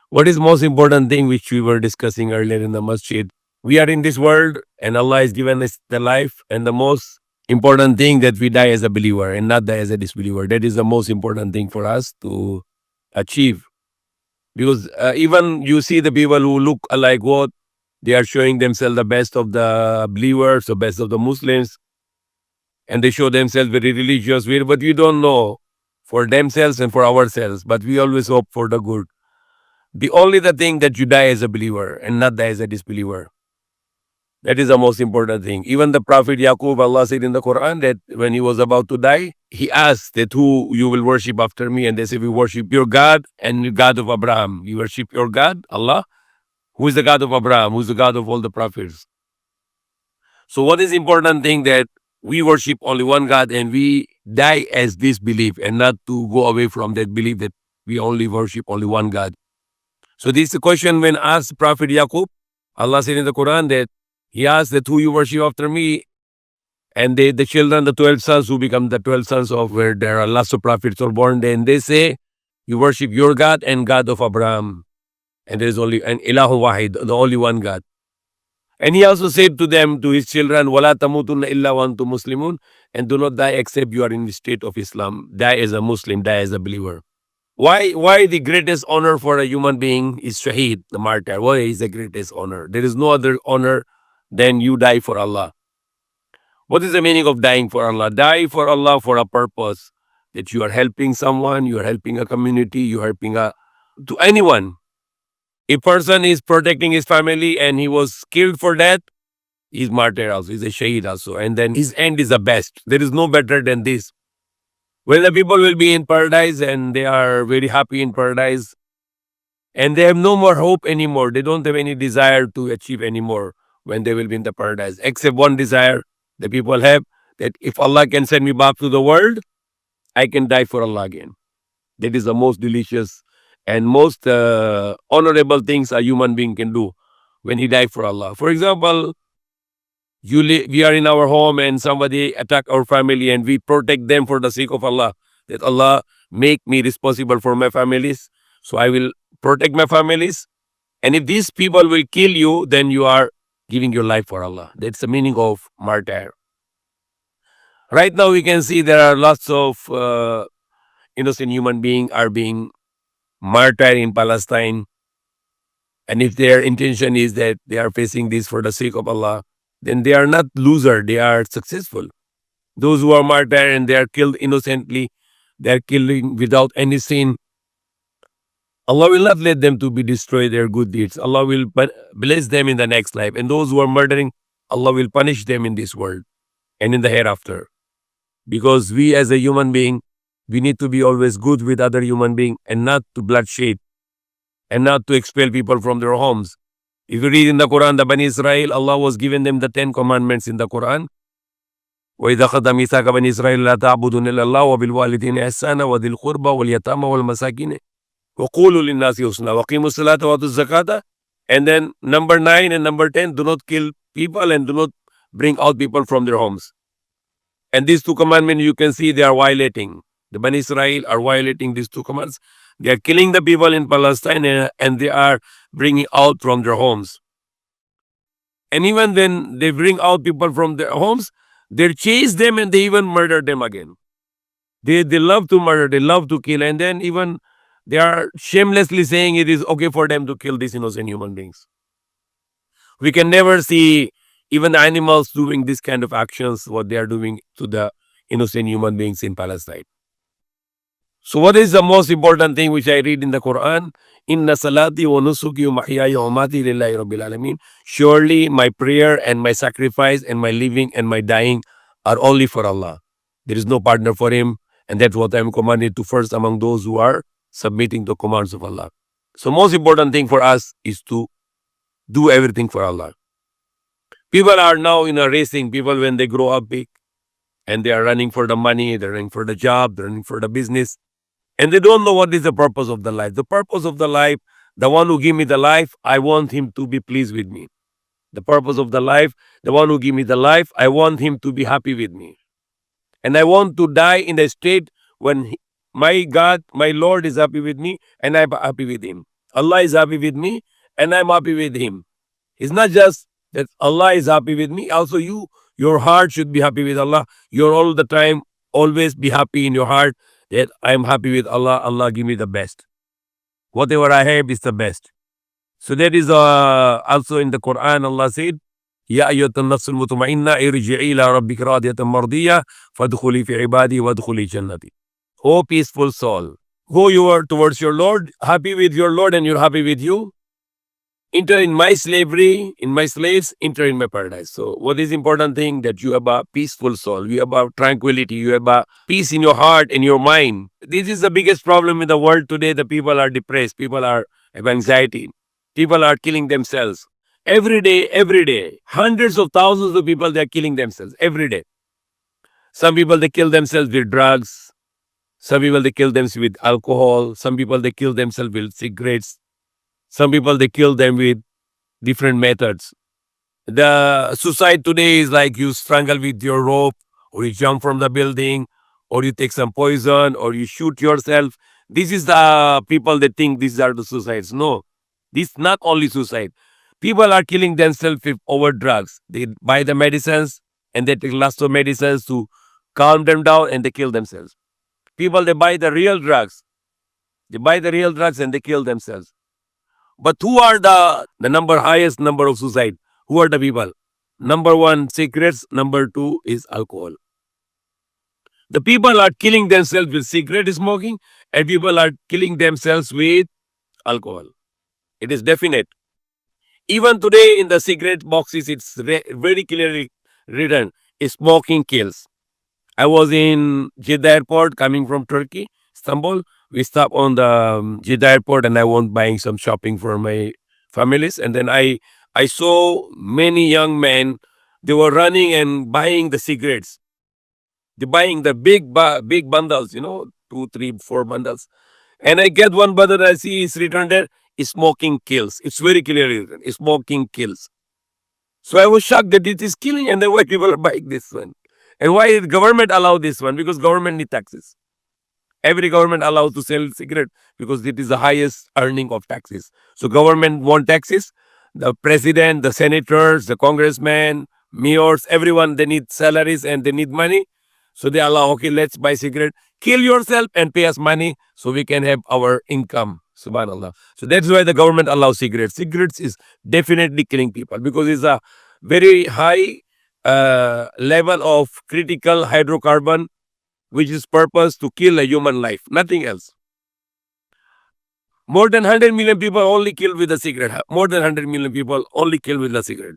What is most important thing which we were discussing earlier in the masjid? We are in this world and Allah has given us the life, and the most important thing that we die as a believer and not die as a disbeliever. That is the most important thing for us to achieve. Because even you see the people who look like what they are showing themselves the best of the believers, the best of the Muslims, and they show themselves very religious, but we don't know for themselves and for ourselves. But we always hope for the good. The only the thing that you die as a believer and not die as a disbeliever. That is the most important thing. Even the Prophet Yaqub, Allah said in the Quran that when he was about to die, he asked that who you will worship after me, and they said we worship your God and the God of Abraham. You worship your God, Allah, who is the God of Abraham, who is the God of all the prophets. So what is important thing that we worship only one God and we die as this belief and not to go away from that belief that we only worship only one God. So this is the question when asked Prophet Yaqub, Allah said in the Quran that he asked that who you worship after me, and the children, the 12 sons who become the 12 sons of where there are lots of prophets are born, then they say, you worship your God and God of Abraham. And there is only an Ilahu Wahid, the only one God. And he also said to them, to his children, Wala tamutunna illa wa antum muslimun, and do not die except you are in the state of Islam. Die as a Muslim, die as a believer. Why the greatest honor for a human being is Shaheed, the martyr? Why is the greatest honor? There is no other honor than you die for Allah. What is the meaning of dying for Allah? Die for Allah for a purpose, that you are helping someone, you are helping a community, you are helping to anyone. A person is protecting his family and he was killed for that, he's martyr also, he's a shaheed also. And then his end is the best. There is no better than this. When the people will be in paradise and they are very happy in paradise and they have no more hope anymore. They don't have any desire to achieve anymore when they will be in the paradise, except one desire the people have, that if Allah can send me back to the world, I can die for Allah again. That is the most delicious and most honorable things a human being can do when he died for Allah. For example, we are in our home and somebody attack our family and we protect them for the sake of Allah. That Allah make me responsible for my families. So I will protect my families. And if these people will kill you, then you are giving your life for Allah. That's the meaning of martyr. Right now we can see there are lots of innocent human beings are being martyred in Palestine. And if their intention is that they are facing this for the sake of Allah, then they are not loser, they are successful. Those who are martyred and they are killed innocently, they are killing without any sin. Allah will not let them to be destroyed their good deeds. Allah will bless them in the next life. And those who are murdering, Allah will punish them in this world and in the hereafter. Because we as a human being, we need to be always good with other human beings and not to bloodshed and not to expel people from their homes. If you read in the Quran, the Bani Israel, Allah was given them the 10 commandments in the Quran. وَإِذَا خَذَ مِيثَاقَ بَنِي إِسْرَائِيلَ لَا تَعْبُدُونَ إِلَّا اللَّهَ وَبِالْوَالِدَيْنِ إِحْسَانًا وَذِي الْقُرْبَى وَالْيَتَامَى وَالْمَسَاكِينِ وَقُولُوا لِلنَّاسِ حُسْنًا وَأَقِيمُوا الصَّلَاةَ وَآتُوا الزَّكَاةَ. And then number 9 and number 10, do not kill people and do not bring out people from their homes. And these two commandments, you can see they are violating. The Bani Israel are violating these two commands. They are killing the people in Palestine and they are bringing out from their homes. And even when they bring out people from their homes, they chase them and they even murder them again. They love to murder, they love to kill, and then even they are shamelessly saying it is okay for them to kill these innocent human beings. We can never see even animals doing this kind of actions, what they are doing to the innocent human beings in Palestine. So what is the most important thing which I read in the Quran? Inna salati wa nusuki wa mahyaya wa mati lillahi rabbil alamin. Surely my prayer and my sacrifice and my living and my dying are only for Allah. There is no partner for him, and that's what I am commanded to first among those who are submitting to commands of Allah. So most important thing for us is to do everything for Allah. People are now in a racing. People, when they grow up big and they are running for the money, they're running for the job, they're running for the business, and they don't know what is the purpose of the life. The purpose of the life, the one who give me the life, I want him to be pleased with me. The purpose of the life, the one who give me the life, I want him to be happy with me. And I want to die in a state when my God, my Lord is happy with me and I'm happy with him. Allah is happy with me and I'm happy with him. It's not just that Allah is happy with me. Also, your heart should be happy with Allah. You're all the time, always be happy in your heart that I'm happy with Allah. Allah give me the best. Whatever I have is the best. So that is also in the Quran. Allah said, "Ya ayyuhan nafsul mutma'inna irji'i ila rabbika radiyatan mardiyah fadkhuli fi ibadi wadkhuli jannati." O peaceful soul, go you are towards your Lord, happy with your Lord, and you're happy with you. Enter in my slavery, in my slaves, enter in my paradise. So what is important thing that you have a peaceful soul, you have a tranquility, you have a peace in your heart, in your mind. This is the biggest problem in the world today. The people are depressed, people are have anxiety, people are killing themselves. Every day, hundreds of thousands of people, they are killing themselves every day. Some people, they kill themselves with drugs. Some people, they kill themselves with alcohol. Some people, they kill themselves with cigarettes. Some people, they kill them with different methods. The suicide today is like you strangle with your rope, or you jump from the building, or you take some poison, or you shoot yourself. This is the people that think these are the suicides. No, this is not only suicide. People are killing themselves over drugs. They buy the medicines and they take lots of medicines to calm them down and they kill themselves. People, they buy the real drugs. They buy the real drugs and they kill themselves. But who are the highest number of suicide? Who are the people? Number one, cigarettes. Number two is alcohol. The people are killing themselves with cigarette smoking, and people are killing themselves with alcohol. It is definite. Even today in the cigarette boxes, it's very clearly written, smoking kills. I was in Jeddah airport coming from Turkey, Istanbul. We stopped on the Jeddah airport and I went buying some shopping for my families. And then I saw many young men, they were running and buying the cigarettes. They're buying the big bundles, 2, 3, 4 bundles. And I get one bundle, I see it's written there, smoking kills. It's very clearly written, smoking kills. So I was shocked that it is killing, and then why people are buying this one. And why did government allow this one? Because government need taxes. Every government allows to sell cigarette because it is the highest earning of taxes. So government want taxes. The president, the senators, the congressmen, mayors, everyone, they need salaries and they need money. So they allow, okay, let's buy cigarette. Kill yourself and pay us money so we can have our income. Subhanallah. So that's why the government allows cigarettes. Cigarettes is definitely killing people because it's a very high level of critical hydrocarbon, which is purpose to kill a human life, nothing else. More than 100 million people only killed with a cigarette. More than 100 million people only killed with a cigarette.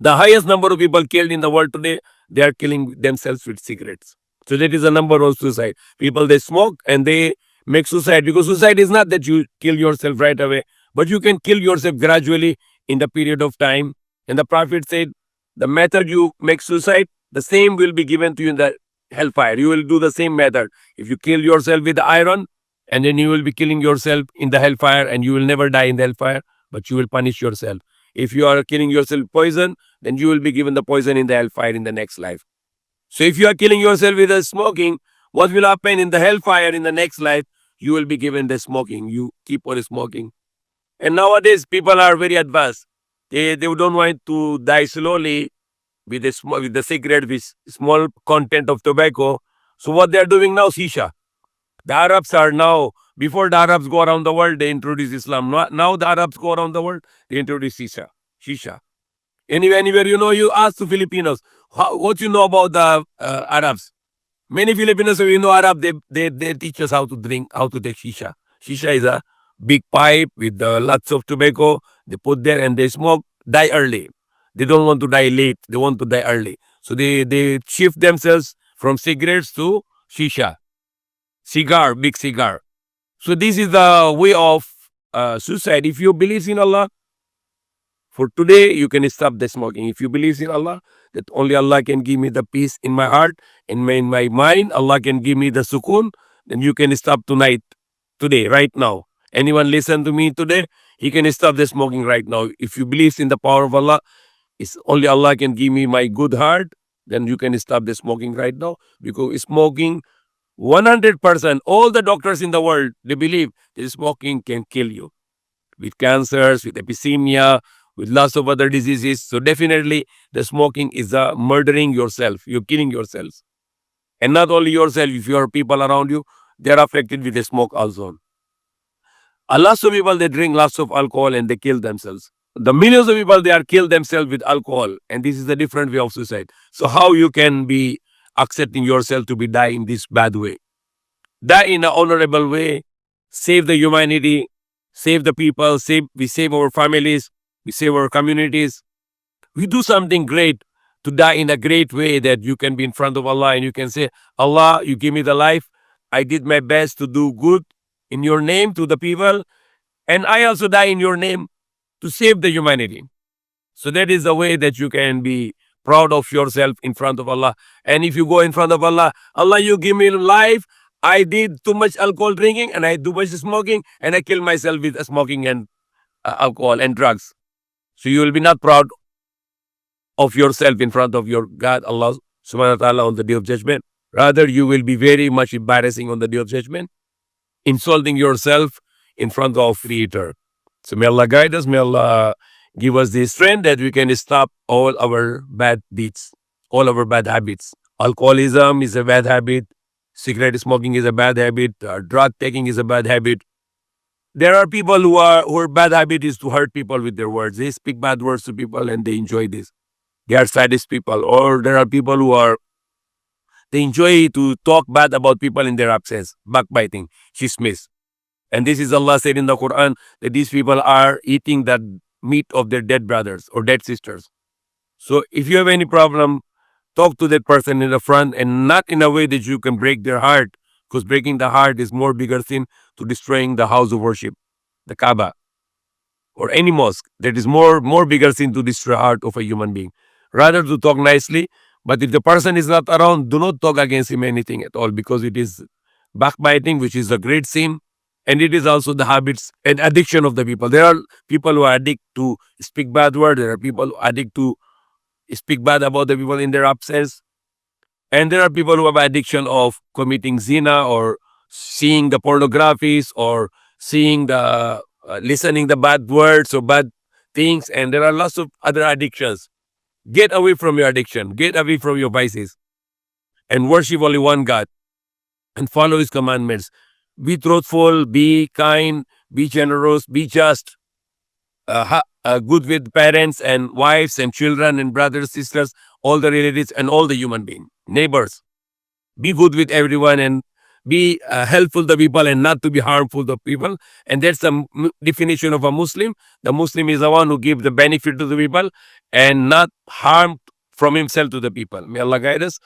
The highest number of people killed in the world today, they are killing themselves with cigarettes. So that is the number of suicide. People, they smoke and they make suicide because suicide is not that you kill yourself right away, but you can kill yourself gradually in the period of time. And the Prophet said, the method you make suicide, the same will be given to you in the hellfire. You will do the same method. If you kill yourself with the iron, and then you will be killing yourself in the hellfire, and you will never die in the hellfire, but you will punish yourself. If you are killing yourself with poison, then you will be given the poison in the hellfire in the next life. So if you are killing yourself with the smoking, what will happen in the hellfire in the next life? You will be given the smoking. You keep on smoking. And nowadays, people are very advanced. They don't want to die slowly with the cigarette with small content of tobacco. So what they are doing now, shisha. The Arabs are now, before the Arabs go around the world, they introduce Islam. Now the Arabs go around the world, they introduce shisha. Anywhere, you ask the Filipinos, what you know about the Arabs? Many Filipinos, we know Arab, they teach us how to drink, how to take shisha. Shisha is a big pipe with lots of tobacco. They put there and they smoke, die early. They don't want to die late. They want to die early. So they shift themselves from cigarettes to shisha. Cigar, big cigar. So this is the way of suicide. If you believe in Allah, for today, you can stop the smoking. If you believe in Allah, that only Allah can give me the peace in my heart, in my mind, Allah can give me the sukoon, then you can stop tonight, today, right now. Anyone listen to me today, he can stop the smoking right now. If you believe in the power of Allah, it's only Allah can give me my good heart, then you can stop the smoking right now. Because smoking 100%. All the doctors in the world, they believe that smoking can kill you with cancers, with epidemia, with lots of other diseases. So definitely the smoking is murdering yourself. You're killing yourself. And not only yourself, if your people around you, they're affected with the smoke also. A lots of people, they drink lots of alcohol and they kill themselves. The millions of people, they are kill themselves with alcohol. And this is a different way of suicide. So how you can be accepting yourself to be die in this bad way? Die in an honorable way, save the humanity, save the people, we save our families, we save our communities. We do something great to die in a great way that you can be in front of Allah and you can say, Allah, you give me the life. I did my best to do good in your name to the people. And I also die in your name to save the humanity. So that is the way that you can be proud of yourself in front of Allah. And if you go in front of Allah, Allah, you give me life. I did too much alcohol drinking and I do much smoking and I kill myself with smoking and alcohol and drugs. So you will be not proud of yourself in front of your God, Allah subhanahu wa ta'ala on the day of judgment. Rather, you will be very much embarrassing on the day of judgment, insulting yourself in front of Creator. So may Allah guide us, may Allah give us the strength that we can stop all our bad deeds, all our bad habits. Alcoholism is a bad habit. Cigarette smoking is a bad habit. Drug taking is a bad habit. There are people who are bad habit is to hurt people with their words. They speak bad words to people and they enjoy this. They are sadist people. Or there are people they enjoy to talk bad about people in their absence. Backbiting, chismis. And this is Allah said in the Quran that these people are eating the meat of their dead brothers or dead sisters. So if you have any problem, talk to that person in the front and not in a way that you can break their heart, because breaking the heart is more bigger sin to destroying the house of worship, the Kaaba, or any mosque. That is more bigger sin to destroy the heart of a human being. Rather to talk nicely, but if the person is not around, do not talk against him anything at all, because it is backbiting, which is a great sin, and it is also the habits and addiction of the people. There are people who are addicted to speak bad words. There are people who are addicted to speak bad about the people in their absence. And there are people who have addiction of committing zina or seeing the pornographies or seeing the listening the bad words or bad things. And there are lots of other addictions. Get away from your addiction. Get away from your vices and worship only one God and follow His commandments. Be truthful, be kind, be generous, be just, good with parents and wives and children and brothers, sisters, all the relatives and all the human beings, neighbors. Be good with everyone and be helpful to people and not to be harmful to people. And that's the definition of a Muslim. The Muslim is the one who gives the benefit to the people and not harm from himself to the people. May Allah guide us.